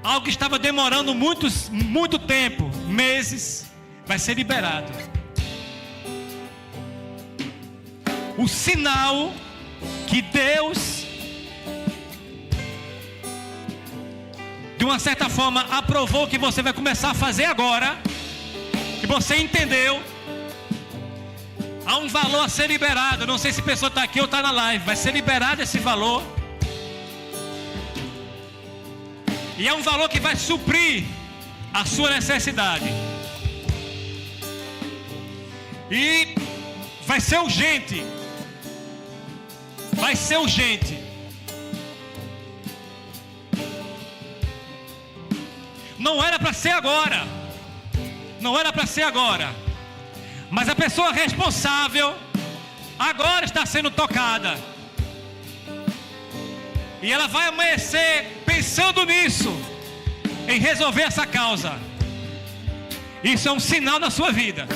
Algo que estava demorando muito tempo, meses, vai ser liberado. O sinal que Deus, de uma certa forma, aprovou que você vai começar a fazer agora, que você entendeu, há um valor a ser liberado. Eu não sei se a pessoa está aqui ou está na live. Vai ser liberado esse valor. E é um valor que vai suprir a sua necessidade. E vai ser urgente. Vai ser urgente. Não era para ser agora. Não era para ser agora. Mas a pessoa responsável agora está sendo tocada. E ela vai amanhecer pensando nisso, em resolver essa causa. Isso é um sinal da sua vida.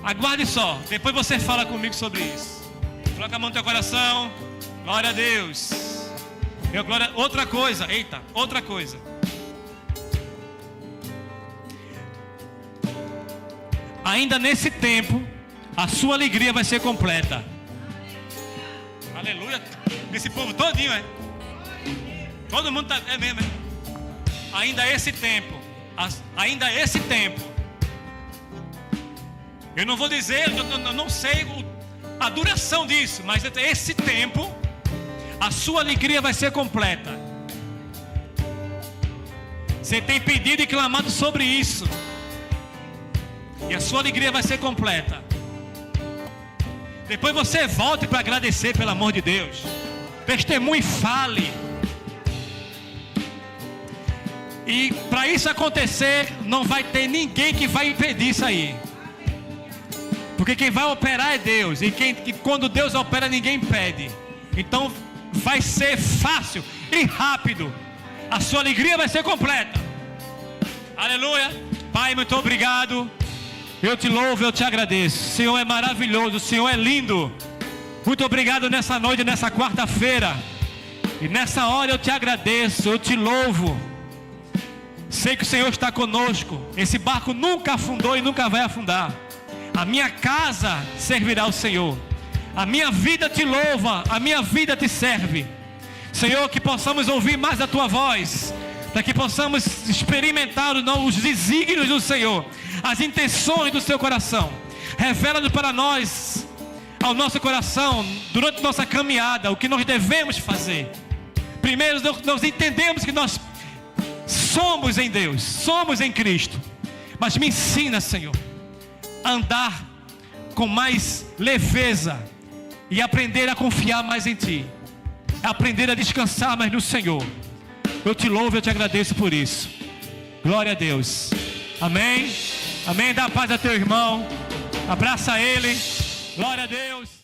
Aguarde só, depois você fala comigo sobre isso. Coloca a mão no teu coração. Glória a Deus. Outra coisa, outra coisa. Ainda nesse tempo, a sua alegria vai ser completa. Aleluia. Esse povo todinho, é? Todo mundo está, é mesmo, é? Ainda esse tempo. Eu não vou dizer, eu não sei a duração disso, mas esse tempo, a sua alegria vai ser completa. Você tem pedido e clamado sobre isso. E a sua alegria vai ser completa. Depois você volte para agradecer, pelo amor de Deus. Testemunhe e fale. E para isso acontecer, não vai ter ninguém que vai impedir isso aí. Porque quem vai operar é Deus. E quando Deus opera, ninguém impede. Então vai ser fácil e rápido. A sua alegria vai ser completa. Aleluia. Pai, muito obrigado. Eu te louvo, eu te agradeço. O Senhor é maravilhoso, o Senhor é lindo. Muito obrigado nessa noite, nessa quarta-feira. E nessa hora eu te agradeço, eu te louvo. Sei que o Senhor está conosco. Esse barco nunca afundou e nunca vai afundar. A minha casa servirá ao Senhor. A minha vida te louva, a minha vida te serve. Senhor, que possamos ouvir mais a tua voz, para que possamos experimentar os desígnios do Senhor, as intenções do seu coração. Revela-nos para nós, ao nosso coração, durante nossa caminhada, o que nós devemos fazer. Primeiro, nós entendemos que nós somos em Deus, somos em Cristo. Mas me ensina, Senhor, a andar com mais leveza e aprender a confiar mais em Ti, aprender a descansar mais no Senhor. Eu te louvo e eu te agradeço por isso. Glória a Deus. Amém. Amém. Dá paz a teu irmão. Abraça ele. Glória a Deus.